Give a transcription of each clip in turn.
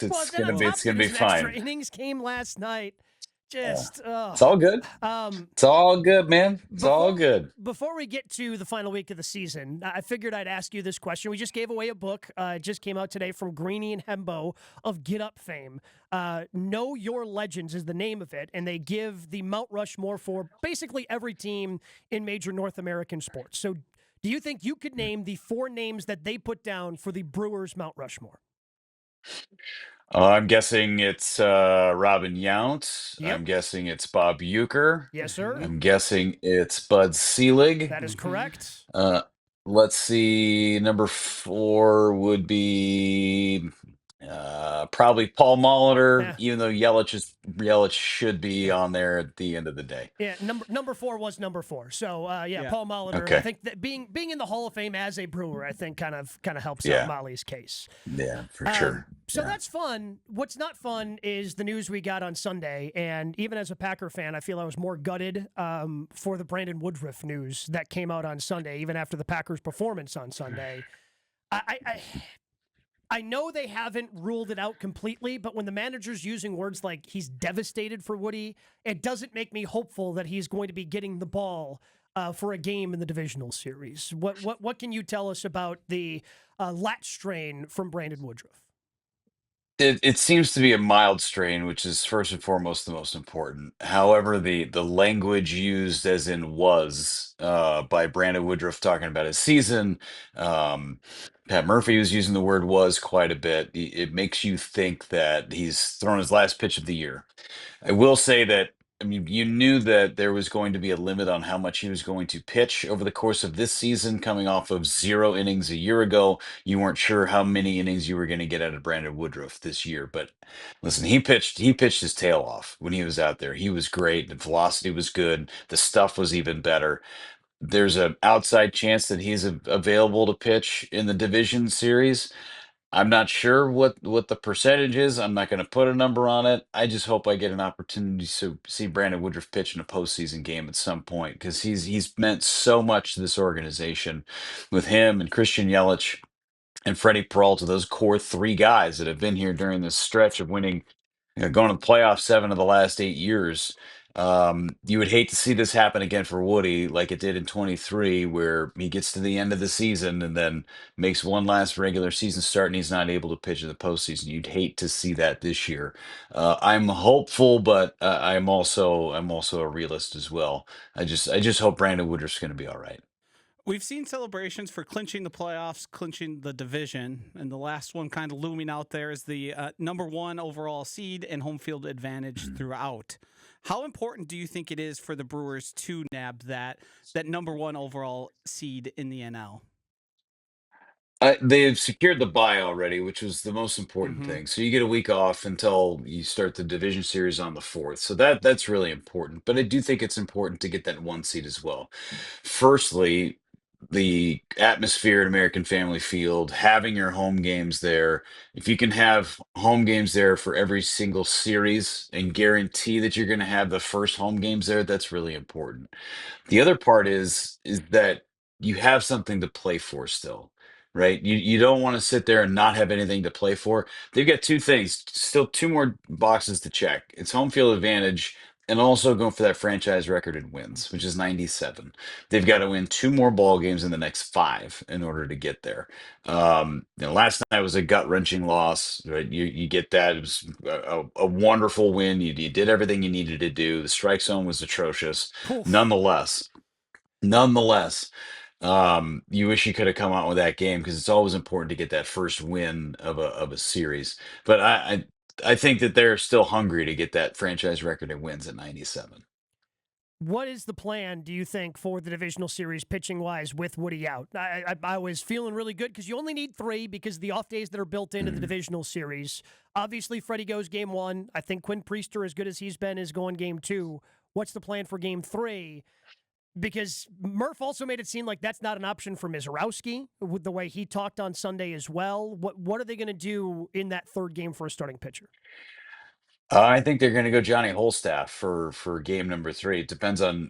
Well, It's then on gonna be top it's of it, gonna it be was an extra fine. innings game last night. Yeah. Just, It's all good. um, It's all good, man. It's all before good. before we get to the final week of the season, I figured I'd ask you this question. We just gave away a book. It just came out today from Greeny and Hembo of Get Up fame. Know Your Legends is the name of it, and they give the Mount Rushmore for basically every team in major North American sports. So, do you think you could name the 4 names that they put down for the Brewers Mount Rushmore? I'm guessing it's Robin Yount. Yep. I'm guessing it's Bob Uecker. Yes, sir. Mhm. I'm guessing it's Bud Selig. That is Mhm. correct. Uh, let's see. Number 4 would be probably Paul Molitor, Yeah. even though Yelich should be Yeah. on there at the end of the day. Yeah, number 4 was number 4. So yeah, Yeah. Paul Molitor. I Okay. think that being in the Hall of Fame as a Brewer, I think kind of helps out Yeah. Molly's case. Yeah, for sure. So Yeah. that's fun. What's not fun is the news we got on Sunday, and even as a Packer fan, I feel I was more gutted for the Brandon Woodruff news that came out on Sunday, even after the Packers' performance on Sunday. I know they haven't ruled it out completely, but when the manager's using words like he's devastated for Woody, it doesn't make me hopeful that he's going to be getting the ball for a game in the divisional series. What can you tell us about the lat strain from Brandon Woodruff? It seems to be a mild strain, which is first and foremost the most important. However, the language used as in was by Brandon Woodruff talking about his season, um, Pat Murphy was using the word was quite a bit. It makes you think that he's thrown his last pitch of the year. I will say that, I mean, you knew that there was going to be a limit on how much he was going to pitch over the course of this season, coming off of 0 innings a year ago. You weren't sure how many innings you were going to get out of Brandon Woodruff this year. But listen, he pitched his tail off when he was out there. He was great. The velocity was good. The stuff was even better. There's an outside chance that he's available to pitch in the division series. I'm not sure what the percentage is. I'm not going to put a number on it. I just hope I get an opportunity to see Brandon Woodruff pitch in a postseason game at some point because he's meant so much to this organization with him and Christian Yelich and Freddie Peralta, those core 3 guys that have been here during this stretch of winning, going to the playoffs 7 of the last 8 years. You would hate to see this happen again for Woody, like it did in 23, where he gets to the end of the season and then makes one last regular season start and he's not able to pitch in the postseason. You'd hate to see that this year. I'm hopeful, but I'm also a realist as well. I just hope Brandon Woodruff's going to be all right. We've seen celebrations for clinching the playoffs, clinching the division, and the last one kind of looming out there is the number 1 overall seed and home field advantage throughout. How important do you think it is for the Brewers to nab that number 1 overall seed in the NL? They've secured the bye already, which was the most important Mm-hmm. thing. So you get a week off until you start the division series on the 4th. So that's really important. But I do think it's important to get that 1 seed as well. Firstly, the atmosphere at American Family Field, having your home games there. If you can have home games there for every single series and guarantee that you're going to have the first home games there, that's really important. The other part is that you have something to play for still, right? You don't want to sit there and not have anything to play for. They've got 2 things, still 2 more boxes to check. It's home field advantage and also going for that franchise record in wins, which is 97. They've got to win 2 more ball games in the next 5 in order to get there. Last night was a gut-wrenching loss, right? You get that. It was a wonderful win. You did everything you needed to do. The strike zone was atrocious. Oof. Nonetheless, you wish you could have come out with that game because it's always important to get that first win of a series. But I think that they're still hungry to get that franchise record in wins at 97. What is the plan, do you think, for the divisional series pitching wise with Woody out? I was feeling really good because you only need 3 because of the off days that are built into the Mhm. divisional series. Obviously, Freddie goes game 1. I think Quinn Priester, as good as he's been, is going game 2. What's the plan for game 3? Because Murph also made it seem like that's not an option for Mizorowski with the way he talked on Sunday as well. What are they going to do in that 3rd game for a starting pitcher? I think they're going to go Johnny Holstaff for game number 3. It depends on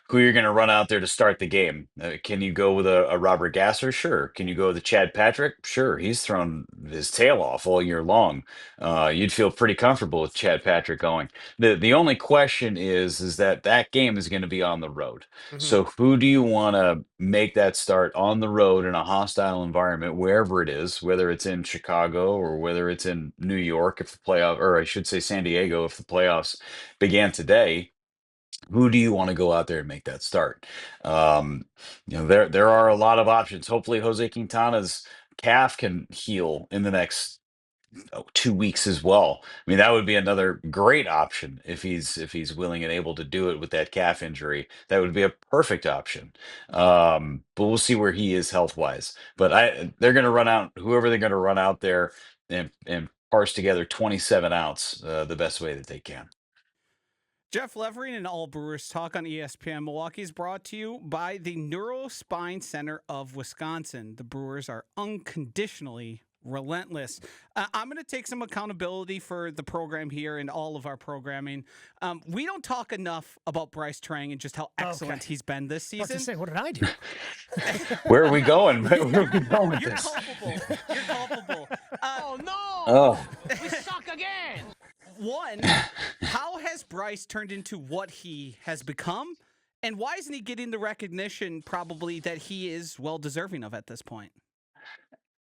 who you're going to run out there to start the game. Can you go with a Robert Gasser? Sure. Can you go with a Chad Patrick? Sure. He's thrown his tail off all year long. You'd feel pretty comfortable with Chad Patrick going. The only question is that game is going to be on the road. So who do you want to make that start on the road in a hostile environment, wherever it is, whether it's in Chicago or whether it's in New York, if the playoff, or I should say San Diego, if the playoffs began today? Who do you want to go out there and make that start? Um, there are a lot of options. Hopefully, Jose Quintana's calf can heal in the next 2 weeks as well. I mean, that would be another great option if he's willing and able to do it with that calf injury. That would be a perfect option. But we'll see where he is health wise. But they're going to run out whoever they're going to run out there and parse together 27 outs the best way that they can. Jeff Levering and All Brewers Talk on ESPN Milwaukee is brought to you by the Neurospine Center of Wisconsin. The Brewers are unconditionally relentless. I'm going to take some accountability for the program here and all of our programming. We don't talk enough about Bryce Trang and just how excellent he's been this I was season. to say, what did I do? Where are we going? Where are we going with You're this? culpable. You're culpable. Oh no! Oh. We suck again. One, how has Bryce turned into what he has become? And why isn't he getting the recognition probably that he is well deserving of at this point?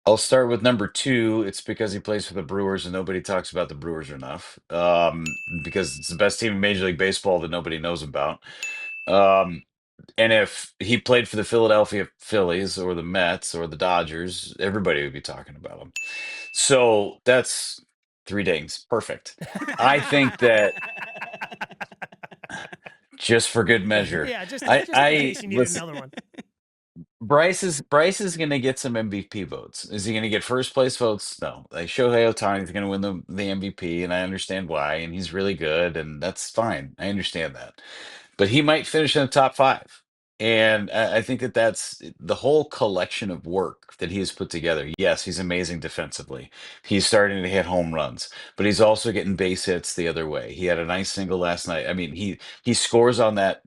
I'll start with number two. It's because he plays for the Brewers and nobody talks about the Brewers enough. Because it's the best team in Major League Baseball that nobody knows about. And if he played for the Philadelphia Phillies or the Mets or the Dodgers, everybody would be talking about him. So that's 3 dings. Perfect. I think that just for good measure. Yeah, just I in case you needed listen, another one. Bryce is going to get some MVP votes. Is he going to get first place votes? No. Like Shohei Ohtani is going to win the MVP, and I understand why, and he's really good, and that's fine. I understand that. But he might finish in the top 5. And I think that that's the whole collection of work that he has put together. Yes, he's amazing defensively. He's starting to hit home runs, but he's also getting base hits the other way. He had a nice single last night. I mean, he scores on that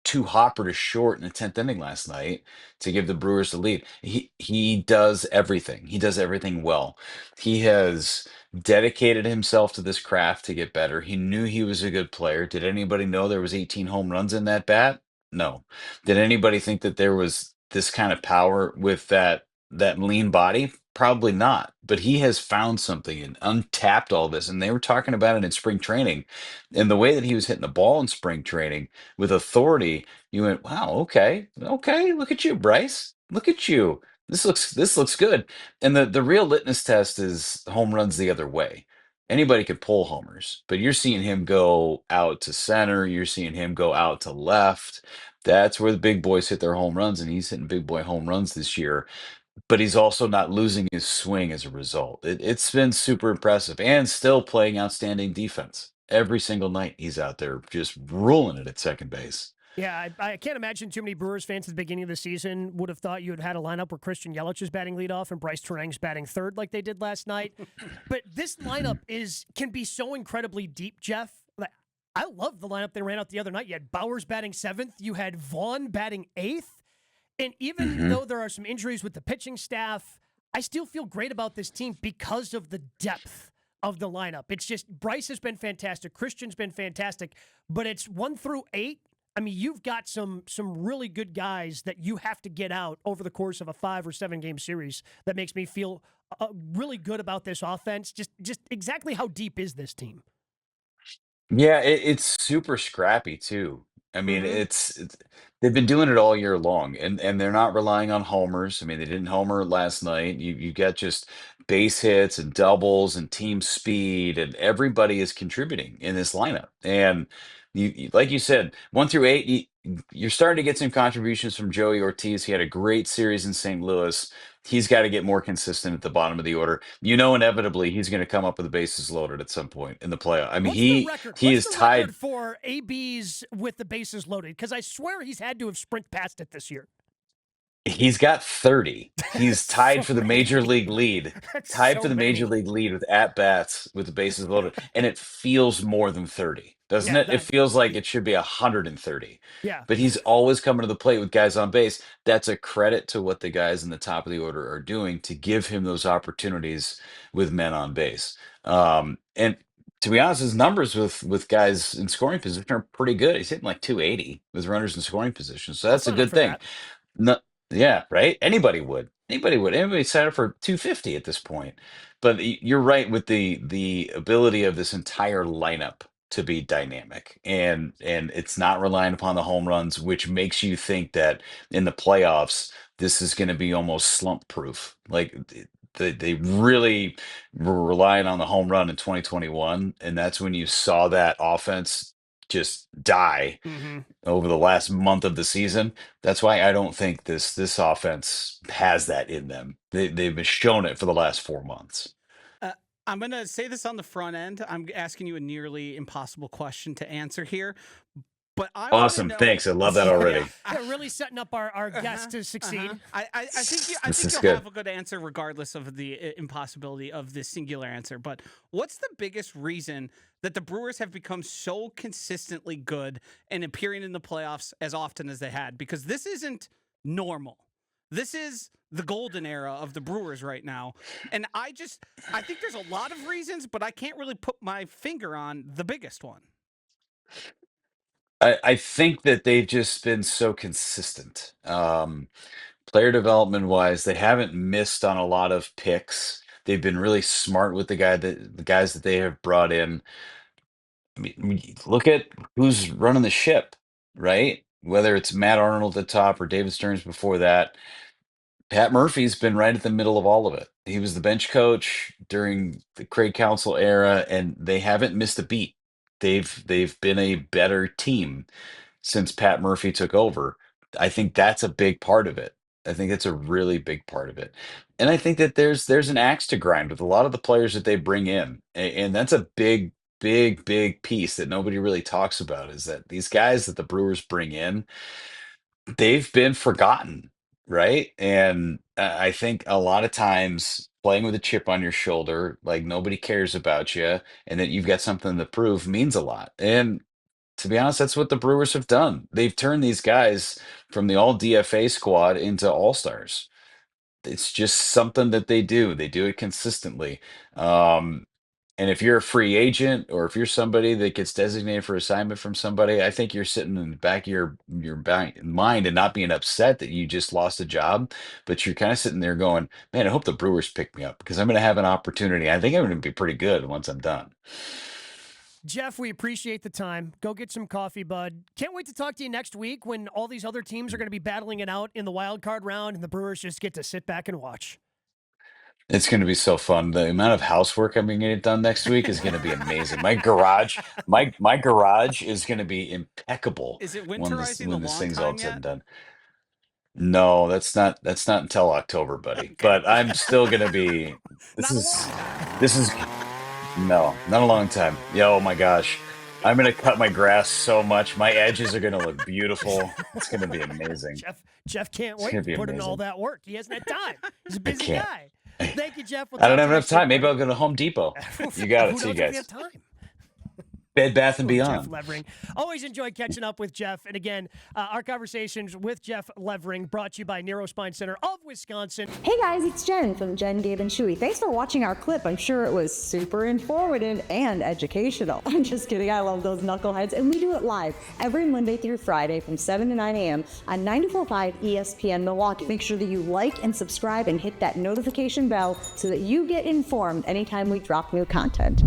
two hopper to short in the 10th inning last night to give the Brewers the lead. He does everything. He does everything well. He has dedicated himself to this craft to get better. He knew he was a good player. Did anybody know there was 18 home runs in that bat? No. Did anybody think that there was this kind of power with that lean body? Probably not. But he has found something and untapped all this. And they were talking about it in spring training. And the way that he was hitting the ball in spring training with authority, you went, wow, okay, look at you, Bryce. Look at you. This looks good. And the real litmus test is home runs the other way. Anybody could pull homers, but you're seeing him go out to center, you're seeing him go out to left. That's where the big boys hit their home runs, and he's hitting big boy home runs this year. But he's also not losing his swing as a result. It's been super impressive and still playing outstanding defense. Every single night he's out there just ruling it at second base. Yeah, I can't imagine too many Brewers fans at the beginning of the season would have thought you had a lineup where Christian Yelich is batting leadoff and Bryce Terang's batting third like they did last night. But this lineup can be so incredibly deep, Jeff. Like, I love the lineup they ran out the other night. You had Bowers batting 7th. You had Vaughn batting 8th. And even though there are some injuries with the pitching staff, I still feel great about this team because of the depth of the lineup. It's just Bryce has been fantastic. Christian's been fantastic. But it's 1 through 8. I mean, you've got some really good guys that you have to get out over the course of a 5 or 7 game series. That makes me feel really good about this offense. Just exactly how deep is this team? Yeah, it's super scrappy too. I mean, it's they've been doing it all year long, and they're not relying on homers. I mean, they didn't homer last night. You get just base hits and doubles and team speed, and everybody is contributing in this lineup. And like you said, 1 through 8, you're starting to get some contributions from Joey Ortiz. He had a great series in St. Louis. He's got to get more consistent at the bottom of the order. Inevitably he's going to come up with the bases loaded at some point in the playoff. I mean, What's the record? he What's is the tied. record for ABs with the bases loaded? Because I swear he's had to have sprint past it this year. He's got 30. He's tied for the major league lead. That's Tied so for the major many. league lead with at bats with the bases loaded, and it feels more than 30, doesn't Yeah, it? It feels like it should be 130. yeah. But he's always coming to the plate with guys on base. That's a credit to what the guys in the top of the order are doing to give him those opportunities with men on base. And to be honest, his numbers with guys in scoring position are pretty good. He's hitting like 280 with runners in scoring position, so I'll that's a sign up good for thing. that. No, yeah, right. Anybody would. Anybody would. Anybody sign up for 250 at this point. But you're right with the ability of this entire lineup to be dynamic, and it's not relying upon the home runs, which makes you think that in the playoffs this is going to be almost slump proof. Like they really were relying on the home run in 2021, and that's when you saw that offense just die Mm-hmm. over the last month of the season. That's why I don't think this offense has that in them. They've been shown it for the last 4 months. I'm going to say this on the front end. I'm asking you a nearly impossible question to answer here, but I want to Awesome. know. Thanks. I love that already. Yeah, really setting up our guests to succeed. I think This is you'll good. have a good answer regardless of the impossibility of this singular answer. But what's the biggest reason that the Brewers have become so consistently good and appearing in the playoffs as often as they had? Because this isn't normal. This is the golden era of the Brewers right now. And I think there's a lot of reasons, but I can't really put my finger on the biggest one. I think that they've just been so consistent. Player development wise, they haven't missed on a lot of picks. They've been really smart with the guys that they have brought in. Look at who's running the ship, right? Whether it's Matt Arnold at the top or David Stearns before that, Pat Murphy's been right at the middle of all of it. He was the bench coach during the Craig Counsell era, and they haven't missed a beat. They've been a better team since Pat Murphy took over. I think that's a big part of it. I think that's a really big part of it. And I think that there's an axe to grind with a lot of the players that they bring in. And that's a big piece that nobody really talks about is that these guys that the Brewers bring in, they've been forgotten, right? And I think a lot of times playing with a chip on your shoulder, like nobody cares about you, and that you've got something to prove means a lot. And to be honest, that's what the Brewers have done. They've turned these guys from the all DFA squad into all stars. It's just something that they do. They do it consistently. Um, and if you're a free agent or if you're somebody that gets designated for assignment from somebody, I think you're sitting in the back of your mind and not being upset that you just lost a job, but you're kind of sitting there going, "Man, I hope the Brewers pick me up because I'm going to have an opportunity. I think I'm going to be pretty good once I'm done." Jeff, we appreciate the time. Go get some coffee, bud. Can't wait to talk to you next week when all these other teams are going to be battling it out in the wild card round and the Brewers just get to sit back and watch. It's going to be so fun. The amount of housework I'm going to get done next week is going to be amazing. My garage is going to be impeccable Is it when winterizing the when this lawn thing's all time said and yet? done. No, that's not until October, buddy. Okay. But I'm still going to be. This Not a long is time. this is no, not a long time. Yeah, oh my gosh. I'm going to cut my grass so much. My edges are going to look beautiful. It's going to be amazing. Jeff can't It's wait gonna to be put in all amazing. that work. He hasn't had time. He's a I busy can't. guy. Thank you, Jeff. We'll I don't talk have to you enough next week, time. Maybe buddy. I'll go to Home Depot. You got it. Who See you knows if we guys. have time? Bed Bath and Jeff Beyond. Levering. Always enjoy catching up with Jeff. And again, our conversations with Jeff Levering brought to you by Narrow Spine Center of Wisconsin. Hey guys, it's Jen from Jen, Gabe, and Chewy. Thanks for watching our clip. I'm sure it was super informative and educational. I'm just kidding. I love those knuckleheads. And we do it live every Monday through Friday from 7 to 9 a.m. on 94.5 ESPN Milwaukee. Make sure that you like and subscribe and hit that notification bell so that you get informed anytime we drop new content.